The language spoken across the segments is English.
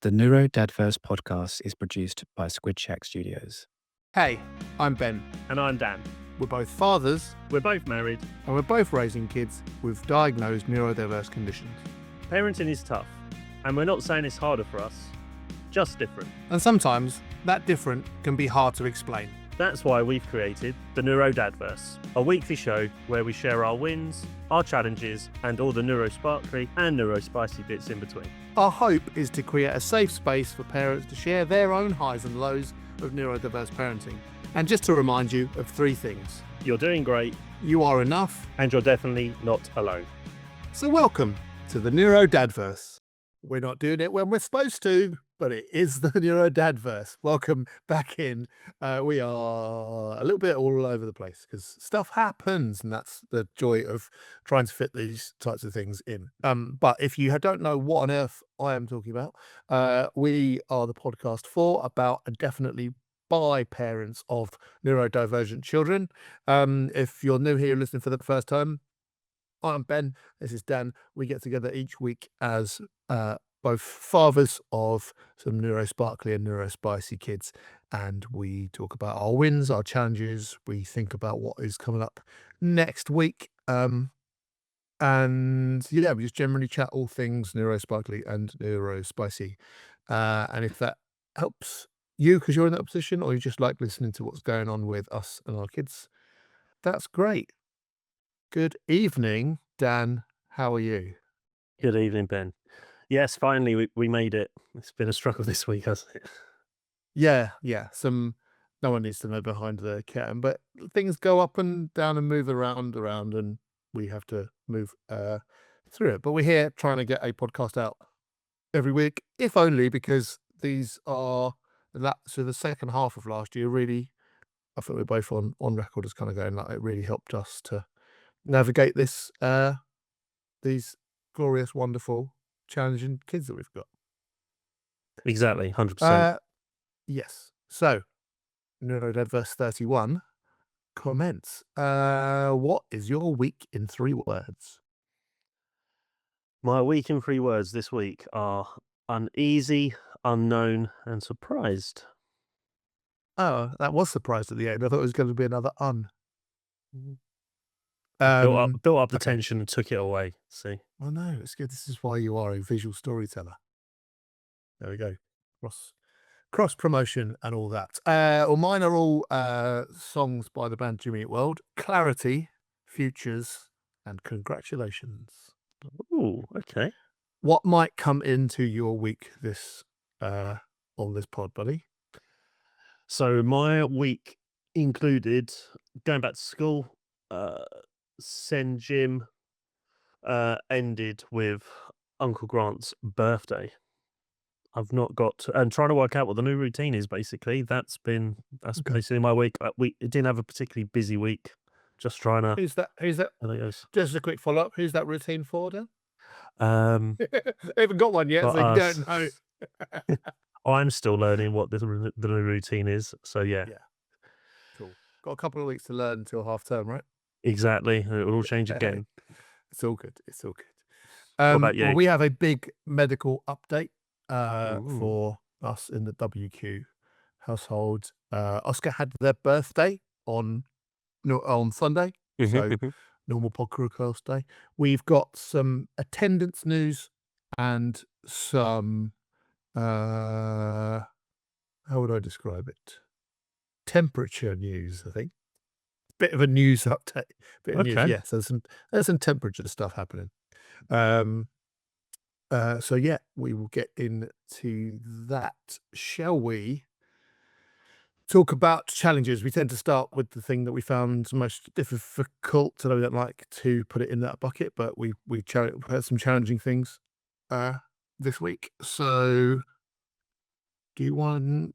The NeuroDADverse podcast is produced by Squid Shack Studios. Hey, I'm Ben. And I'm Dan. We're both fathers, We're both married. and we're both raising kids with diagnosed neurodiverse conditions. Parenting is tough, and we're not saying it's harder for us, just different. And sometimes that different can be hard to explain. That's why we've created the NeuroDADverse, a weekly show where we share our wins, our challenges, and all the neurosparkly and neurospicy bits in between. Our hope is to create a safe space for parents to share their own highs and lows of neurodiverse parenting. And just to remind you of three things. You're doing great, You are enough. and you're definitely not alone. So welcome to the NeuroDADverse. We're not doing it when we're supposed to, but it is the NeuroDADverse. Welcome back in. We are a little bit all over the place because stuff happens, and that's the joy of trying to fit these types of things in. But if you don't know what on earth I am talking about, we are the podcast for, about, and definitely by parents of neurodivergent children. If you're new here listening for the first time, I'm Ben, this is Dan. We get together each week as both fathers of some neurosparkly and neurospicy kids, and we talk about our wins, our challenges. We think about what is coming up next week. And yeah, we just generally chat all things neurosparkly and neurospicy. And if that helps you because you're in that position, or you just like listening to what's going on with us and our kids, that's great. Good evening, Dan. How are you? Good evening, Ben. Yes, finally we made it. It's been a struggle this week, hasn't it? Yeah. No one needs to know behind the curtain, but things go up and down and move around, and we have to move through it. But we're here trying to get a podcast out every week, if only because these are so the second half of last year really, I think we're both on record as kind of going like it really helped us to navigate this these glorious, wonderful, challenging kids that we've got. Exactly, 100%. Yes. So, NeuroDADverse 31 comments. What is your week in 3 words? My week in 3 words this week are uneasy, unknown, and surprised. Oh, that was surprised at the end. I thought it was going to be another un. Built up the okay. tension and took it away. See? Oh no, it's good. This is why you are a visual storyteller. There we go. Cross promotion and all that. Well, mine are all songs by the band Jimmy Eat World. Clarity, Futures, and Congratulations. Ooh, okay. What might come into your week this on this pod, buddy? So my week included going back to school, send Jim, ended with Uncle Grant's birthday. I've not got and trying to work out what the new routine is. Basically, that's Okay. basically my week. It didn't have a particularly busy week. Just trying to. Who's that? I think it was, Just a quick follow up. Who's that routine for, Dan? um, I haven't got one yet, for so you us. don't know. I'm still learning what the new routine is. So yeah, Cool. Got a couple of weeks to learn until half term, right? exactly. It will all change again. It's all good. It's all good. What about you? Well, we have a big medical update Ooh. for us in the WQ household. Oscar had their birthday on Sunday, so normal podcast day. We've got some attendance news and some how would I describe it? Temperature news, I think. Bit of a news update. Bit of news, Okay. yeah. So there's some temperature stuff happening. So yeah, we will get into that. Shall we talk about challenges? We tend to start with the thing that we found most difficult, and I don't like to put it in that bucket, but we had some challenging things this week. So do you want to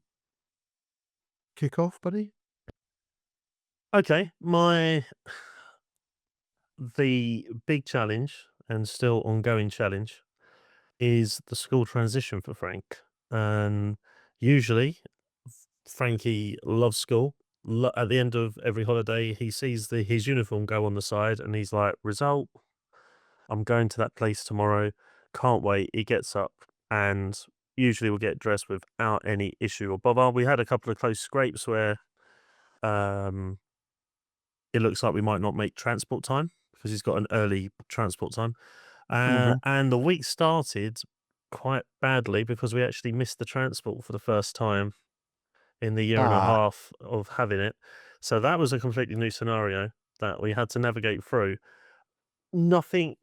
kick off, buddy? Okay, the big challenge and still ongoing challenge is the school transition for Frank. And usually, Frankie loves school. At the end of every holiday, he sees his uniform go on the side, and he's like, "Result, I'm going to that place tomorrow. Can't wait." He gets up and usually will get dressed without any issue or bother. We had a couple of close scrapes where it looks like we might not make transport time because he's got an early transport time. Mhm. And the week started quite badly because we actually missed the transport for the first time in the year and a Ah, half of having it. So that was a completely new scenario that we had to navigate through. Nothing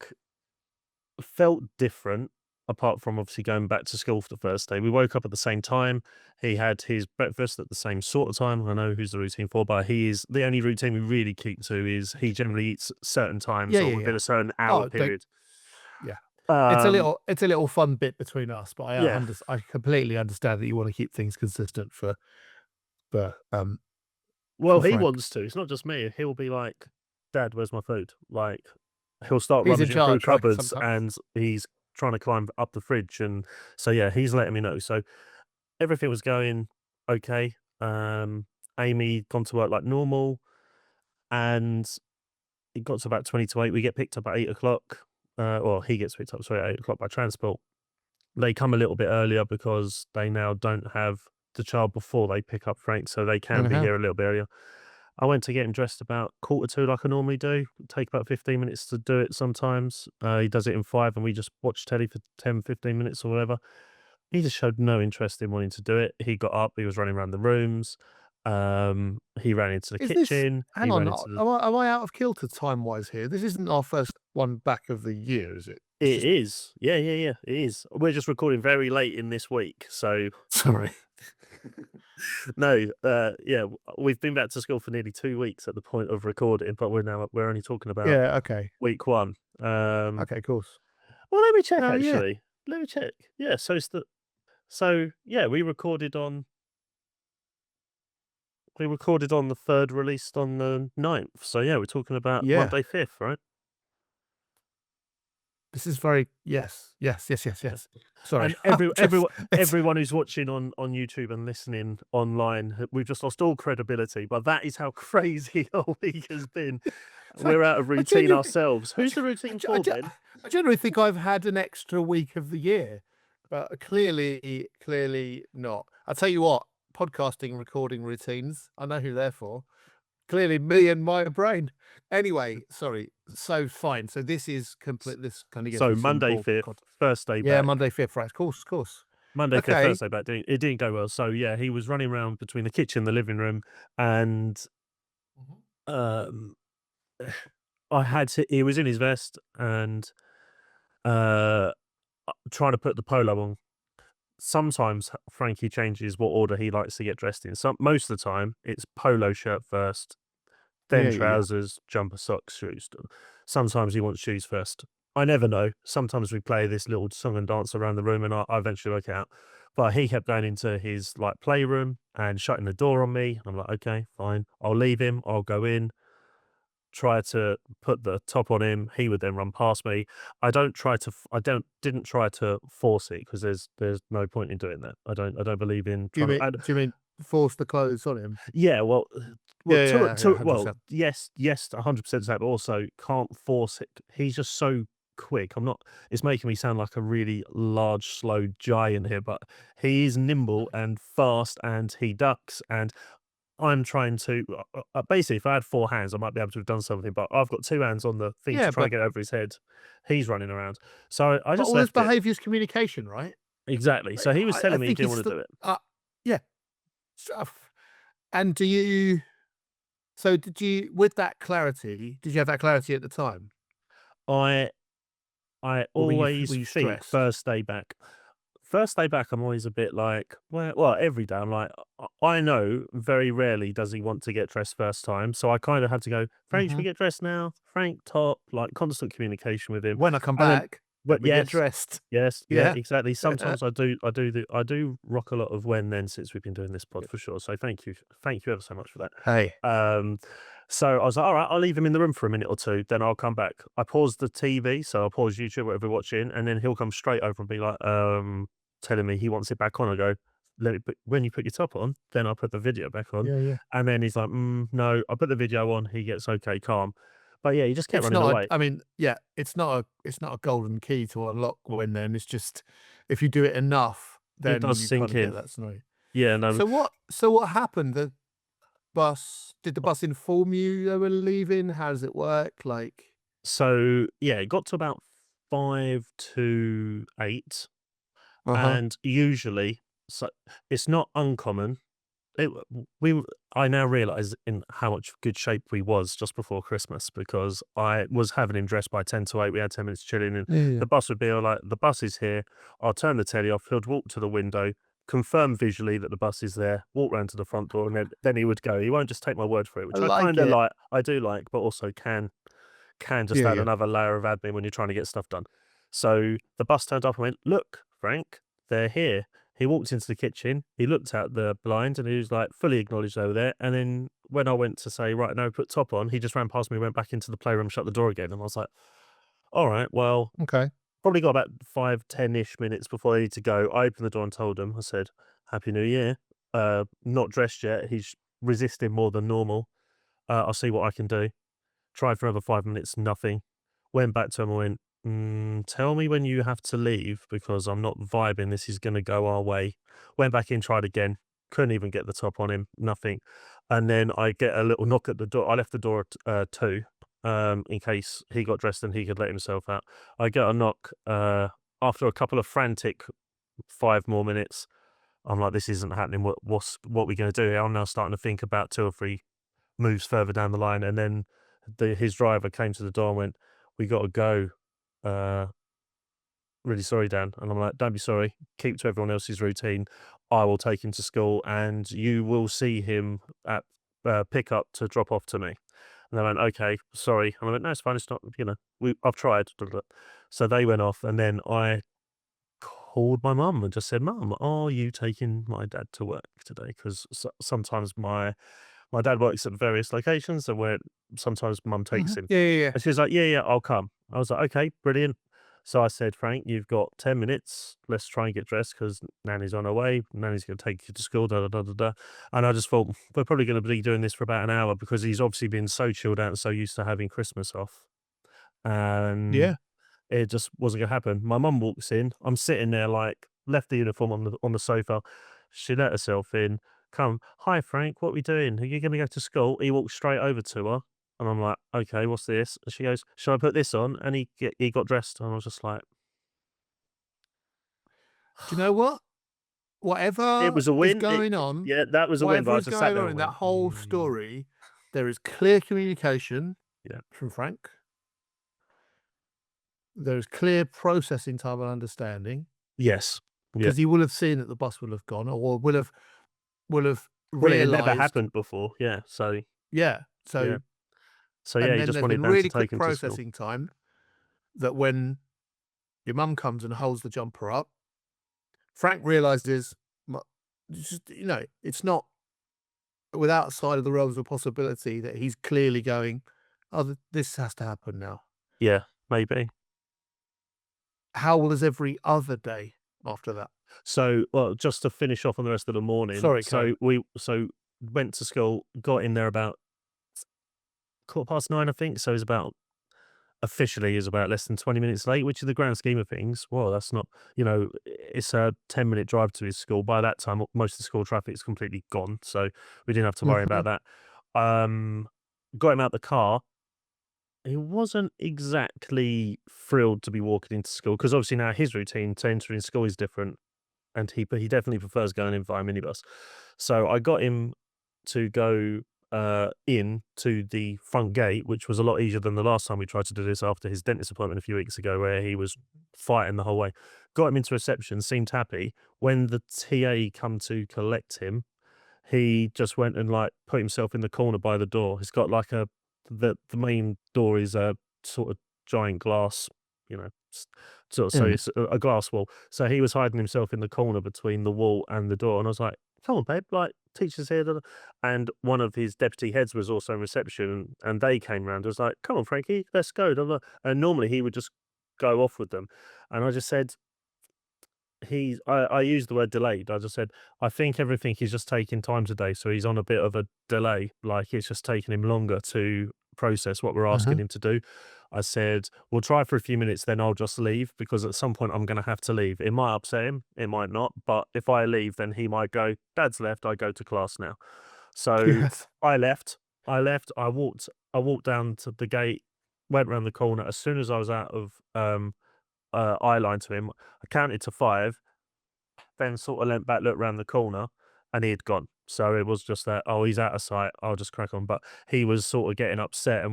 felt different apart from obviously going back to school for the first day. We woke up at the same time. He had his breakfast at the same sort of time. I know who's the routine for, but he is the only routine we really keep to is he generally eats certain times yeah, or yeah, yeah. within a certain hour Oh, don't period. yeah. Um, It's a little fun bit between us, but yeah. I completely understand that you wanna keep things consistent for, um, Well, for he Frank. wants to. It's not just me. He'll be like, "Dad, where's my food?" Like, he'll start He's in rummaging through charge, right, cupboards sometimes. and he's trying to climb up the fridge. And so, yeah, he's letting me know. So everything was going okay. Amy gone to work like normal, and it got to about 20 to 8. We get picked up at 8 o'clock. Or he gets picked up, sorry, at 8 o'clock by transport. They come a little bit earlier because they now don't have the child before they pick up Frank, so they can be Uh-huh. here a little bit earlier. I went to get him dressed about 1:45 like I normally do. Take about 15 minutes to do it sometimes. He does it in 5 and we just watch telly for 10, 15 minutes or whatever. He just showed no interest in wanting to do it. He got up, he was running around the rooms. He ran into the Is this kitchen. He hang ran on, into the am I out of kilter time-wise here? This isn't our first one back of the year, is it? This It is is. Yeah, yeah, yeah, it is. We're just recording very late in this week, so sorry. no, yeah, we've been back to school for nearly 2 weeks at the point of recording, but we're only talking about Yeah, okay. week 1. Okay, course. Well, let me check Oh, yeah. actually. Let me check. Yeah, so yeah, we recorded on the 3rd, released on the 9th. So yeah, we're talking about Yeah. Monday 5th, right? This is very yes, yes, yes, yes, Yeah. yes. Sorry. And I'm just it's everyone who's watching on YouTube and listening online, we've just lost all credibility. But that is how crazy our week has been. so We're out of I routine genuinely ourselves. I Who's ge the routine I for, ge Ben? I generally think I've had an extra week of the year, but clearly not. I'll tell you what, podcasting, recording routines, I know who they're for. Clearly me and my brain. Anyway, sorry. So fine. So this kind of gives So me some Monday more 5th, context. first day Yeah, back. Monday, 5th, right. Of course. Monday 5th, Okay. first day back. It didn't go well. So yeah, he was running around between the kitchen, the living room, and Mhm. um, he was in his vest and uh, trying to put the polo on. Sometimes Frankie changes what order he likes to get dressed in. Most of the time, it's polo shirt first, then Yeah, yeah, yeah. trousers, jumper, socks, shoes. Sometimes he wants shoes first. I never know. Sometimes we play this little song and dance around the room, and I eventually work it out. But he kept going into his like playroom and shutting the door on me. I'm like, okay, fine. I'll leave him. I'll go in, try to put the top on him. He would then run past me. I didn't try to force it because there's no point in doing that. I don't believe in trying to. And Do you mean force the clothes on him? yeah, well, Yeah, yeah, yeah, well, 100%. yes, yes, 100% that, but also can't force it. He's just so quick. I'm not. It's making me sound like a really large, slow giant here, but he is nimble and fast, and he ducks. And I'm trying to basically, if I had 4 hands, I might be able to have done something, but I've got 2 hands on the thing to Yeah, try and get over his head. He's running around, so I but just all this left it. behaviour is communication, right? Exactly. So he was I telling me he think didn't it's want to the do it. yeah. Stuff. And do you so did you with that clarity, did you have that clarity at the time? I I Or always were you think stressed? first day back. First day back, I'm always a bit like, well, every day I'm like, I know very rarely does he want to get dressed first time. So I kind of had to go, Frank, should we Mhm. get dressed now? Frank, top, like constant communication with him. When I come And then, back, but then we get yes, dressed. yes, yeah, Yeah. exactly. Sometimes I do rock a lot of when then since we've been doing this pod for sure. So thank you ever so much for that. Hey. Um, so I was like, all right, I'll leave him in the room for a minute or two, then I'll come back. I paused the TV, so I'll pause YouTube, whatever we're watching, and then he'll come straight over and be like, telling me he wants it back on. I go, when you put your top on, then I'll put the video back on. Yeah, yeah. And then he's like, no, I put the video on. He gets okay, calm. But yeah, he just kept It's running not away. I mean, it's not a golden key to unlock when then, it's just if you do it enough, It then does you kind sink of get in. that scenario. Yeah, no. So what happened? Did the bus inform you they were leaving? How does it work? Like, So yeah, it got to about 5 to 8, uh-huh. and usually, so it's not uncommon. It, we I now realise in how much good shape we was just before Christmas, because I was having him dressed by 10 to 8. We had 10 minutes chilling, and Yeah, yeah. the bus would be all like, the bus is here. I'll turn the telly off. He'd walk to the window, confirm visually that the bus is there, walk round to the front door, and then he would go. He won't just take my word for it, I which I like kind of it. like. I do like, but also can just Yeah, add yeah. another layer of admin when you're trying to get stuff done. So the bus turned up and went, "Look, Frank, they're here." He walked into the kitchen, he looked out the blind, and he was like, fully acknowledged over there. And then when I went to say, "Right, no, put top on," he just ran past me, went back into the playroom, shut the door again. And I was like, all right, well, Okay. probably got about 5, 10-ish minutes before I need to go. I opened the door and told him, I said, "Happy New Year." Not dressed yet. He's resisting more than normal. I'll see what I can do. Tried for another 5 minutes, nothing. Went back to him and went, "Tell me when you have to leave, because I'm not vibing. This is going to go our way." Went back in, tried again. Couldn't even get the top on him, nothing. And then I get a little knock at the door. I left the door at 2, in case he got dressed and he could let himself out. I get a knock after a couple of frantic 5 more minutes. I'm like, this isn't happening. What we going to do here? I'm now starting to think about 2 or 3 moves further down the line. And then his driver came to the door and went, "We got to go. Uh, really sorry, Dan." And I'm like, "Don't be sorry. Keep to everyone else's routine. I will take him to school, and you will see him at pick up to drop off to me." And they went, "Okay, sorry." And I went, "No, it's fine. It's not, I've tried." So they went off, and then I called my mum and just said, "Mum, are you taking my dad to work today?" Because sometimes my dad works at various locations, and where sometimes mum takes Mhm. him. Yeah, yeah, yeah. And she was like, "Yeah, yeah, I'll come." I was like, "Okay, brilliant." So I said, "Frank, you've got 10 minutes. Let's try and get dressed because Nanny's on her way. Nanny's going to take you to school, da, da, da, da, da." And I just thought, we're probably going to be doing this for about an hour, because he's obviously been so chilled out and so used to having Christmas off. And Yeah. it just wasn't gonna happen. My mum walks in. I'm sitting there, like, left the uniform on the sofa. She let herself in. Come, "Hi, Frank. What are we doing? Are you gonna go to school?" He walked straight over to her, and I'm like, "Okay, what's this?" And she goes, "Shall I put this on?" And he got dressed, and I was just like, Do you know what? it Whatever was a is win. going on, Yeah, that was a win. But whatever I is just sat going there on and in that went, whole story, there is clear communication yeah, from Frank. There is clear processing time and understanding, yes, yeah." because he will have seen that the bus will have gone, or will have Well, it had never realized. happened before. Yeah, so Yeah. yeah, So, so yeah, and he then just there's wanted been Dan to really take quick him to school. processing time that when your mum comes and holds the jumper up, Frank realizes, it's not without side of the realms of possibility that he's clearly going, "Oh, this has to happen now." Yeah, maybe. How was every other day after that? So, well, just to finish off on the rest of the morning, Sorry, carry on. so went to school, got in there about 9:15, I think. So it's about, officially is about less than 20 minutes late, which in the grand scheme of things, well, that's not, it's a 10-minute drive to his school. By that time, most of the school traffic is completely gone, so we didn't have to worry about Mhm. that. Um, got him out the car. He wasn't exactly thrilled to be walking into school, because obviously now his routine to entering school is different, and he definitely prefers going in via minibus. So I got him to go in to the front gate, which was a lot easier than the last time we tried to do this after his dentist appointment a few weeks ago, where he was fighting the whole way. Got him into reception, seemed happy. When the TA come to collect him, he just went and, like, put himself in the corner by the door. It's got like the main door is a sort of giant glass, so Mm. it's a glass wall. So he was hiding himself in the corner between the wall and the door, and I was like, "Come on, babe, like, teacher's here." Da, da." And one of his deputy heads was also in reception, and they came round. I was like, "Come on, Frankie, let's go." Da, da. And normally he would just go off with them, and I just said, I used the word delayed. I just said, "I think everything is just taking time today, so he's on a bit of a delay, like, it's just taking him longer to process what we're asking Mhm. him to do." I said, we'll try for a few minutes, then I'll just leave because at some point I'm going to have to leave. It might upset him, it might not, but if I leave, then he might go, Dad's left, I go to class now. So Yes. I left. I walked down to the gate, went around the corner. As soon as I was out of eye line to him, I counted to 5, then sort of leant back, looked around the corner, and he had gone. So it was just that, oh, he's out of sight. I'll just crack on. But he was sort of getting upset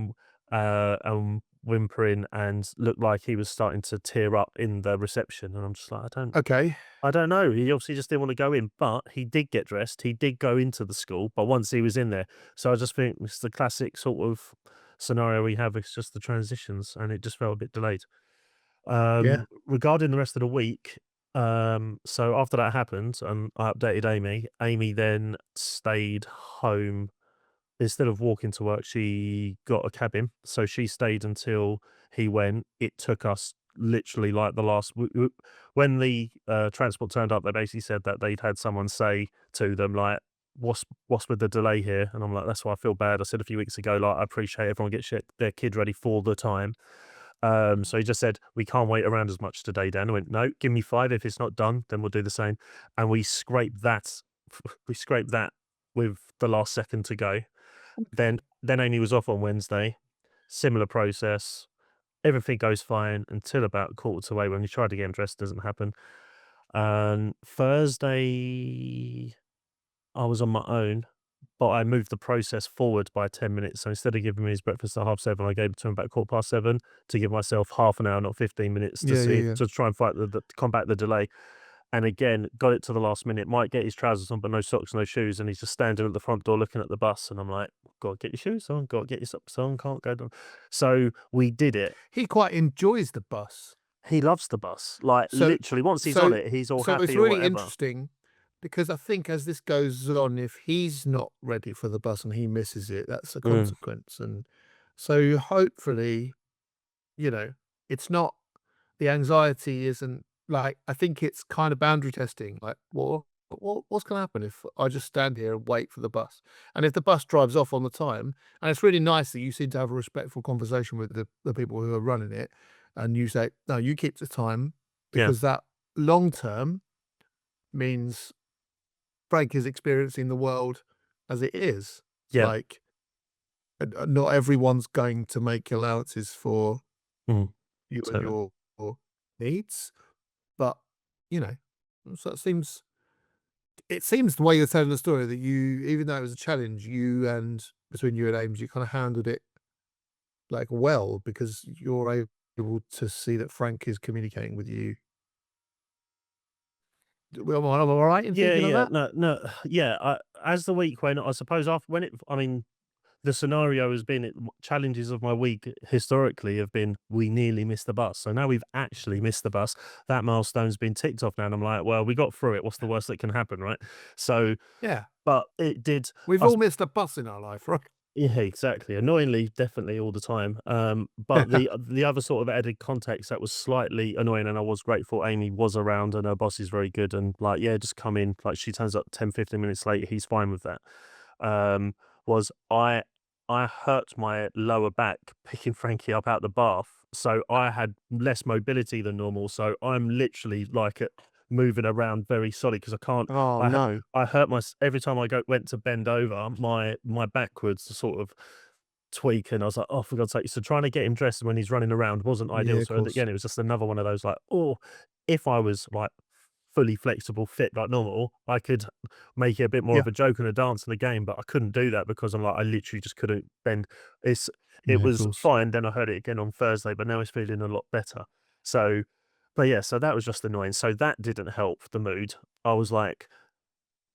and whimpering, and looked like he was starting to tear up in the reception. And I'm just like, Okay. I don't know. He obviously just didn't want to go in, but he did get dressed. He did go into the school, but once he was in there, so I just think it's the classic sort of scenario we have. It's just the transitions, and it just felt a bit delayed. Yeah. Regarding the rest of the week, so after that happened and I updated Amy, Amy then stayed home. Instead of walking to work, she got a cabin. So she stayed until he went. It took us literally like the last, when the transport turned up, they basically said that they'd had someone say to them, like, what's with the delay here? And I'm like, that's why I feel bad. I said a few weeks ago, like, I appreciate everyone gets their kid ready for the time. So he just said, we can't wait around as much today, Dan. I went, no, give me 5. If it's not done, then we'll do the same. And we scraped that. We scraped that with the last second to go. Then Amy was off on Wednesday. Similar process. Everything goes fine until about 7:45 when we try to get him dressed, doesn't happen. And Thursday, I was on my own, but I moved the process forward by 10 minutes. So instead of giving him his breakfast at 7:30, I gave it to him about 7:15 to give myself half an hour, not 15 minutes, to Yeah, yeah, see yeah. to try and fight the combat the delay. And again, got it to the last minute. Might get his trousers on, but no socks, no shoes, and he's just standing at the front door looking at the bus. And I'm like, "Got to get your shoes on, got to get your socks on, can't go down." So we did it. He quite enjoys the bus. He loves the bus, like So literally. Once he's on so it, he's all so it's happy or really whatever. interesting because I think as this goes on, if he's not ready for the bus and he misses it, that's a Mm. consequence. And so hopefully, it's not the anxiety isn't like I think it's kind of boundary testing. Like, what's going to happen if I just stand here and wait for the bus? And if the bus drives off on the time, and it's really nice that you seem to have a respectful conversation with the people who are running it, and you say, no, you keep the time Yeah, because that long term means Frank is experiencing the world as it is. yeah, Like, not everyone's going to make allowances for mm, you and totally. your needs, but you know, so it seems the way you're telling the story that you, even though it was a challenge, between you and Ames, you kind of handled it like well because you're able to see that Frank is communicating with you. Well, am I right in Yeah, thinking of yeah, that? no, yeah. As the week went, I suppose after when it, I mean, the scenario has been challenges of my week historically have been we nearly missed the bus. So now we've actually missed the bus. That milestone's been ticked off now, and I'm like, well, we got through it. What's the worst that can happen, right? So, Yeah, but it did. we've I all missed a bus in our life, right? Yeah, exactly. Annoyingly, definitely all the time. But the other sort of added context that was slightly annoying, and I was grateful Amy was around and her boss is very good and like, yeah, just come in. Like she turns up 10, 15 minutes late, he's fine with that. Was I hurt my lower back picking Frankie up out the bath. So I had less mobility than normal. So I'm literally like moving around very solid because I can't Oh I no. I hurt my every time I went to bend over, my backwards to sort of tweak, and I was like, "Oh, for God's sake!" So trying to get him dressed when he's running around wasn't Yeah, ideal. of So course. again, it was just another one of those like, "Oh, if I was like fully flexible, fit like normal, I could make it a bit more Yeah. of a joke and a dance in the game." But I couldn't do that because I'm like, I literally just couldn't bend. It Yeah, of was course. fine. Then I heard it again on Thursday, but now it's feeling a lot better. So, but yeah, so that was just annoying. So that didn't help the mood. I was like,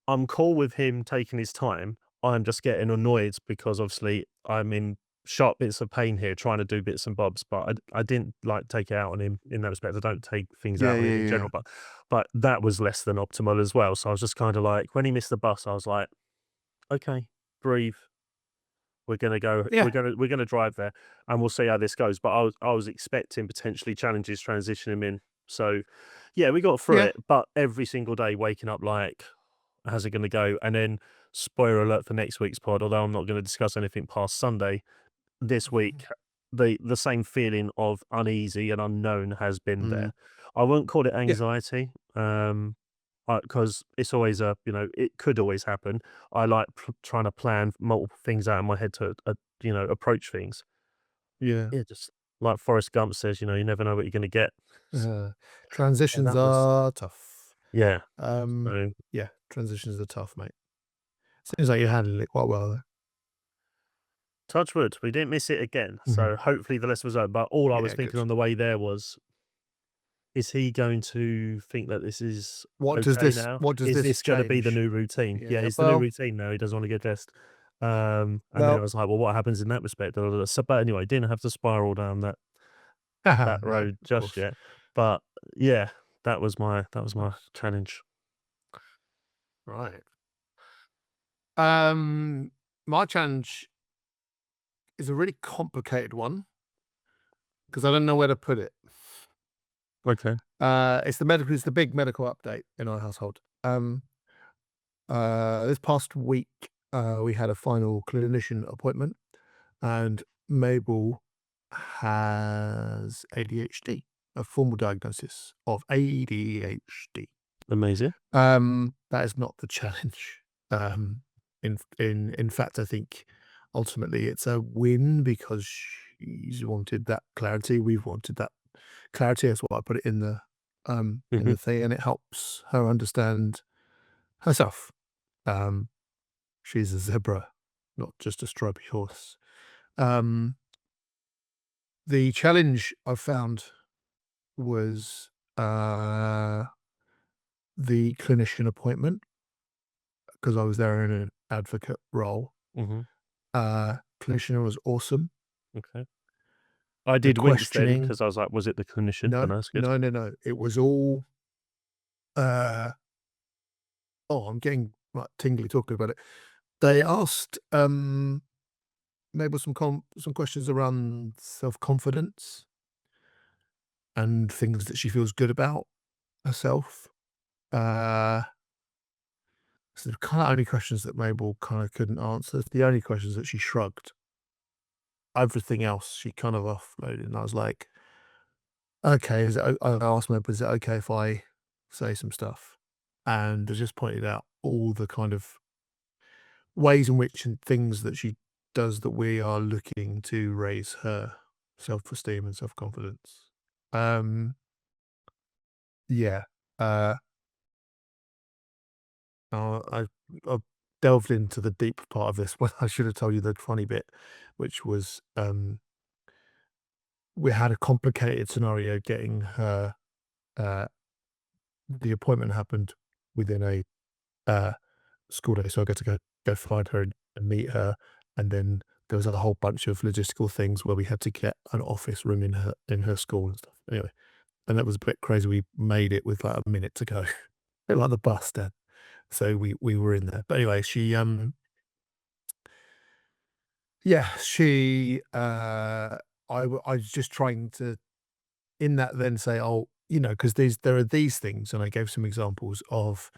I'm cool with him taking his time. I'm just getting annoyed because obviously I'm in sharp bits of pain here trying to do bits and bobs, but I didn't like take it out on him in that respect. I don't take things Yeah, out on him yeah, in yeah. general, but that was less than optimal as well. So I was just kind of like, when he missed the bus, I was like, okay, breathe. We're gonna go. Yeah, We're gonna drive there, and we'll see how this goes. But I was expecting potentially challenges transitioning him in. So, yeah, we got through yeah. it. But every single day, waking up like, how's it going to go? And then, spoiler alert for next week's pod, although I'm not going to discuss anything past Sunday, this week, the same feeling of uneasy and unknown has been Mm. there. I wouldn't call it Yeah. anxiety, because it's always it could always happen. I like trying to plan multiple things out in my head to, approach things. Yeah. Yeah, just like Forrest Gump says, you never know what you're going to get. Yeah, Transitions that was are tough. yeah. Um, So yeah, transitions are tough, mate. Seems like you're handling it quite well, touch wood, we didn't miss it again. though. Mhm. So hopefully the lesson was over. But all I was Yeah, good. thinking on the way there was, is he going to think that this is What does okay this now? what does Is this this going to be the change? new routine? Yeah, Yeah, it's the new well, routine now. He doesn't want to get dressed. And then I well, was like, well, what happens in that respect? So, but anyway, didn't have to spiral down that no, road of just course. yet. But yeah, that was my Nice. challenge. Right. My challenge is a really complicated one because I don't know where to put it. Okay. It's the big medical update in our household. This past week, we had a final clinician appointment, and Mabel has ADHD, a formal diagnosis of ADHD. Amazing. That is not the challenge. In fact, I think ultimately it's a win because she's wanted that clarity. We've wanted that clarity. That's what I put it in Hmm. the thing, and it helps her understand herself. Um, she's a zebra, not just a stripy horse. Um, the challenge I found was the clinician appointment because I was there in an advocate role. Hmm. Clinician was awesome. Okay. I The did wince then questioning, because I was like, was it the clinician? But no, no, that's good. no, no, no. It was all. Uh, I'm getting like tingly talking about it. They asked maybe some questions around self confidence and things that she feels good about herself. Uh, so the kind of only questions that Mabel kind of couldn't answer. The only questions that she shrugged. Everything else she kind of offloaded, and I was like, "Okay, I asked Mabel, is it okay if I say some stuff?" And I just pointed out all the kind of ways in which and things that she does that we are looking to raise her self-esteem and self-confidence. Um, yeah, uh, I delved into the deep part of this when I should have told you the funny bit, which was, we had a complicated scenario getting her, uh the appointment happened within a, uh, school day, so I got to go find her and meet her, and then there was a whole bunch of logistical things where we had to get an office room in her school and stuff. Anyway, and that was a bit crazy. We made it with, like, a minute to go, bit like the bus then. So we were in there. But anyway, yeah, I was just trying to, in that, then say, "Oh," because there are these things, and I gave some examples of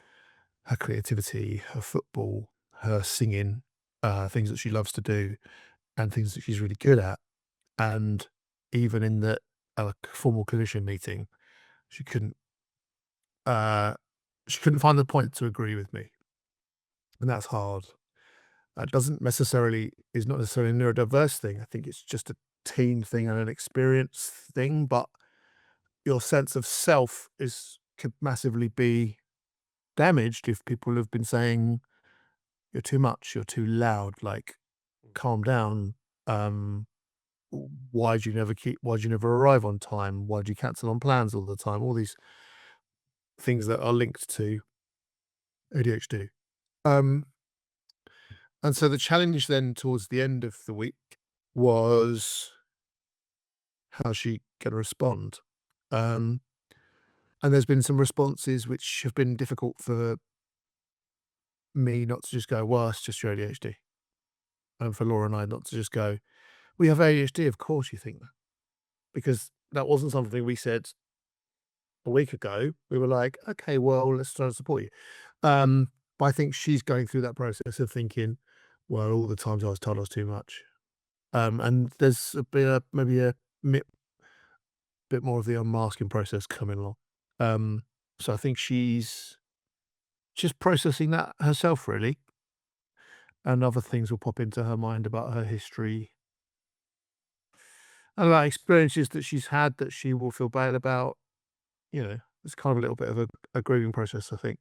her creativity, her football, her singing, things that she loves to do, and things that she's really good at. And even in the formal clinician meeting, she couldn't uh, she couldn't find the point to agree with me, and that's hard. That doesn't necessarily is not necessarily a neurodiverse thing. I think it's just a teen thing and an experience thing, but your sense of self could massively be damaged if people have been saying you're too much, you're too loud, like calm down. Um, why'd you never arrive on time? Why'd you cancel on plans all the time? All these things that are linked to ADHD. Um, and so the challenge then towards the end of the week was how's she going to respond? Um, and there's been some responses which have been difficult for me not to just go, well, it's just your ADHD. And for Laura and I not to just go, we have ADHD, of course you think that. Because that wasn't something we said a week ago. We were like, okay, well, let's try to support you. But I think she's going through that process of thinking, well, all the times I was told I was too much. And there's maybe a bit more of the unmasking process coming along. So I think she's just processing that herself, really, and other things will pop into her mind about her history and about experiences that she's had that she will feel bad about. It's kind of a little bit of a grieving process, I think.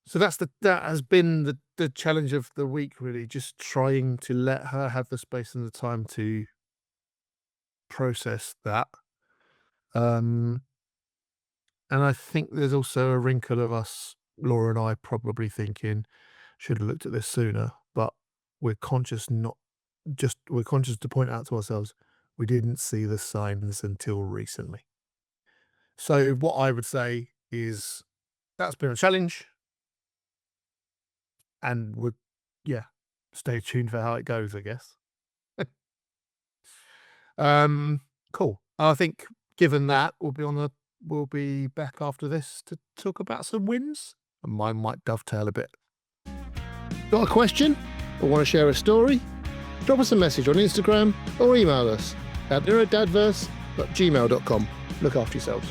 So that has been the challenge of the week, really, just trying to let her have the space and the time to process that. Um, and I think there's also a wrinkle of us, Laura and I, probably thinking, should have looked at this sooner, but we're conscious we're conscious to point out to ourselves we didn't see the signs until recently. So what I would say is that's been a challenge, and yeah, stay tuned for how it goes, I guess. Cool. I think given that, we'll be back after this to talk about some wins. And mine might dovetail a bit. Got a question or want to share a story? Drop us a message on Instagram or email us at NeuroDADverse@gmail.com. Look after yourselves.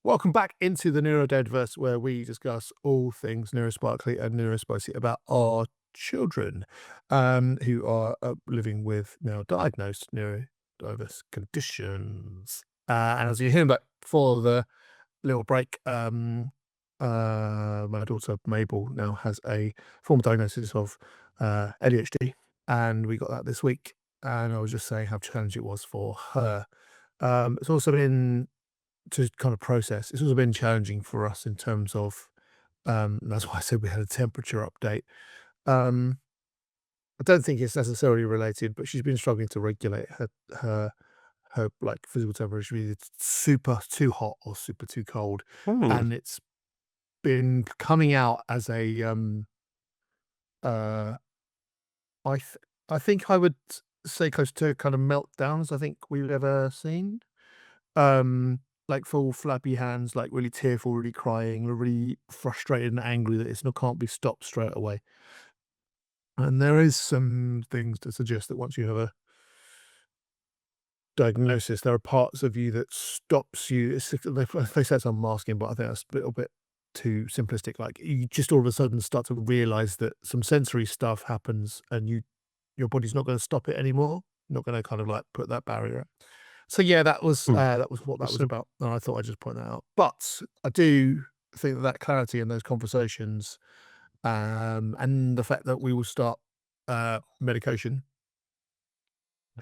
Welcome back into the NeuroDADverse, where we discuss all things neurosparkly and neurospicy about our children who are living with now diagnosed neurodiverse conditions. And as you're hearing back before the little break, my daughter Mabel now has a formal diagnosis of ADHD, and we got that this week. And I was just saying how challenging it was for her. It's also been to kind of process. It's also been challenging for us in terms of, that's why I said we had a temperature update. I don't think it's necessarily related, but she's been struggling to regulate her like physical temperature. She's either super too hot or super too cold, and it's been coming out as a uh, I think I would say close to kind of meltdowns I think we've ever seen. Like full flappy hands, like really tearful, really crying, really frustrated and angry that it can't be stopped straight away. And there is some things to suggest that once you have a diagnosis, there are parts of you that stops you. They say it's unmasking, but I think that's a little bit too simplistic. Like you just all of a sudden start to realize that some sensory stuff happens, and your body's not going to stop it anymore. Not going to kind of like put that barrier up. So yeah, that was what that was Awesome. about, and I thought I'd just point that out. But I do think that clarity in those conversations, and the fact that we will start medication,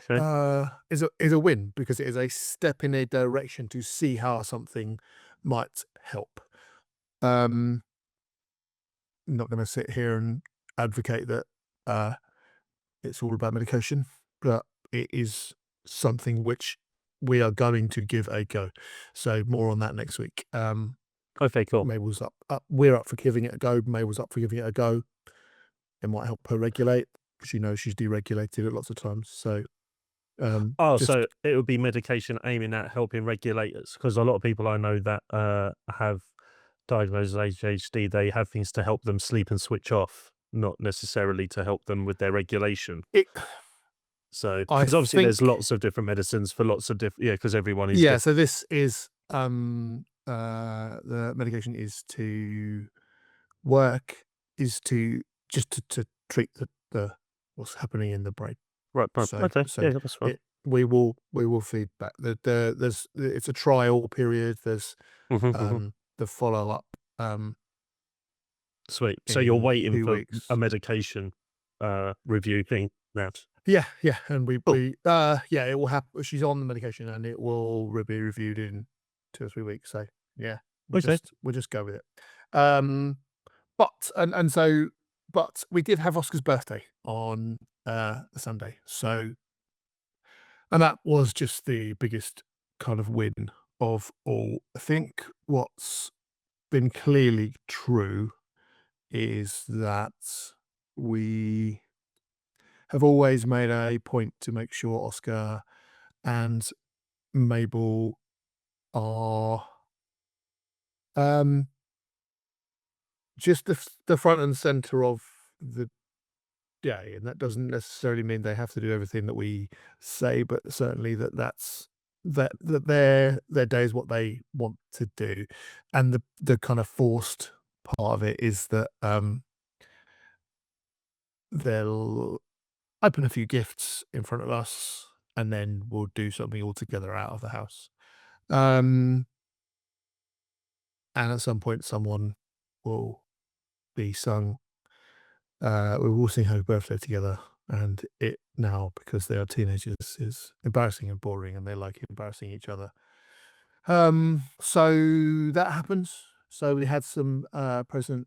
Okay. is a win, because it is a step in a direction to see how something might help. I'm not going to sit here and advocate that it's all about medication, but it is something which we are going to give a go. So more on that next week. Okay, cool. Mabel's up. We're up for giving it a go. Mabel's up for giving it a go. It might help her regulate. She knows she's deregulated at lots of times. So Oh, just so it would be medication aiming at helping regulators, because a lot of people I know that have diagnosed ADHD, they have things to help them sleep and switch off, not necessarily to help them with their regulation. it. So, I because obviously there's think lots of different medicines for lots of different, yeah, because everyone is yeah. different. So this is the medication is to work is to just to treat the what's happening in the brain. Right, right. So Okay, yeah, that's fine. we will feedback. It's a trial period. There's Mhm. the follow up Sweet. So you're in waiting 2 for a weeks. medication review thing now. Yeah, yeah, and Cool. yeah, it will happen. She's on the medication, and it will be reviewed in 2 or 3 weeks. So yeah, Okay. we'll just go with it. Um, but we did have Oscar's birthday on the Sunday. So, and that was just the biggest kind of win of all. I think what's been clearly true is that we have always made a point to make sure Oscar and Mabel are um, just the front and center of the day, and that doesn't necessarily mean they have to do everything that we say, but certainly that their day is what they want to do. And the kind of forced part of it is that they'll open a few gifts in front of us, and then we'll do something all together out of the house. And at some point, someone will be sung. We will sing Happy Birthday together, and it now, because they are teenagers, is embarrassing and boring, and they like embarrassing each other. So that happens. So we had some present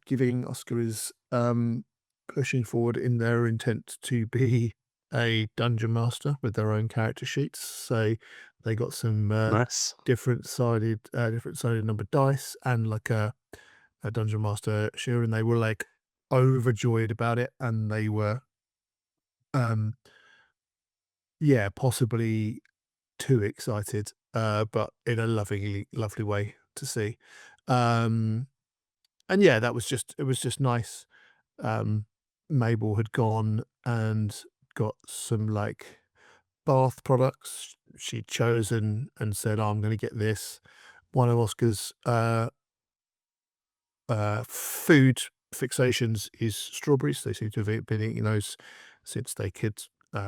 giving. Oscar is pushing forward in their intent to be a dungeon master with their own character sheets. So they got some Nice. different sided numbered dice and like a dungeon master shoe, and they were like overjoyed about it, and they were possibly too excited, but in a lovely way to see. And yeah, it was just nice. Mabel had gone and got some like bath products she'd chosen and said, "Oh, I'm going to get this." One of Oscar's food fixations is strawberries. They seem to have been eating those since they could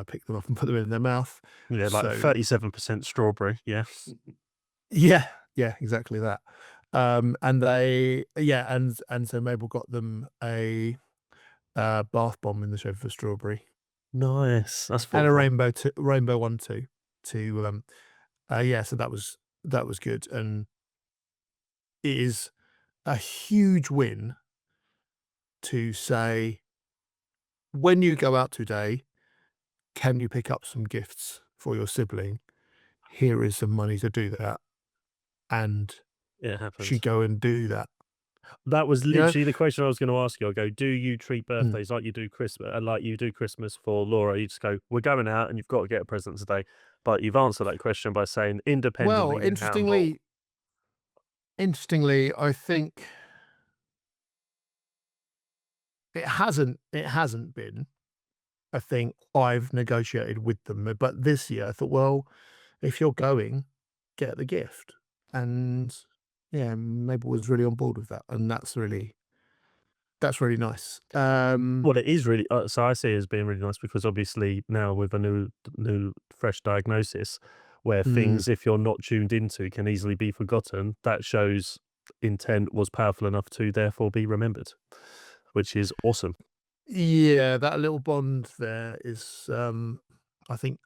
pick them up and put them in their mouth. Yeah, like So 37% strawberry. Yeah. yeah, exactly that. And so Mabel got them a bath bomb in the shape of a strawberry Nice. That's and a thoughtful. rainbow one too. So that was good, and it is a huge win to say, when you go out today, can you pick up some gifts for your sibling? Here is some money to do that, and It she happens. go and do that. That was You know? literally the question I was going to ask you. I go, do you treat Mm. birthdays like you do Christmas? And like you do Christmas for Laura, you just go, we're going out and you've got to get a present today. But you've answered that question by saying Well, independently in town hall. interestingly, I think it hasn't been a thing I've negotiated with them. But this year I thought, well, if you're going, get the gift. And yeah, Mabel was really on board with that. And that's really nice. Well, it is really, so I see it as being really nice because obviously now with a new fresh diagnosis where mm, things, if you're not tuned into, can easily be forgotten, that shows intent was powerful enough to therefore be remembered, which is awesome. yeah, that little bond there is, I think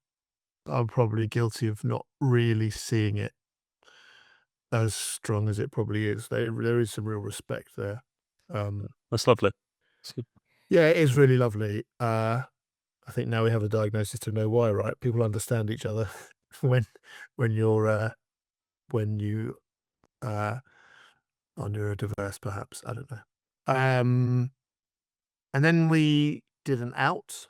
I'm probably guilty of not really seeing it as strong as it probably is. There is some real respect there. That's lovely. That's good. Yeah, it is really lovely. I think now we have a diagnosis to know why, right? People understand each other when you're when you are neurodiverse, perhaps. I don't know. And then we did an out.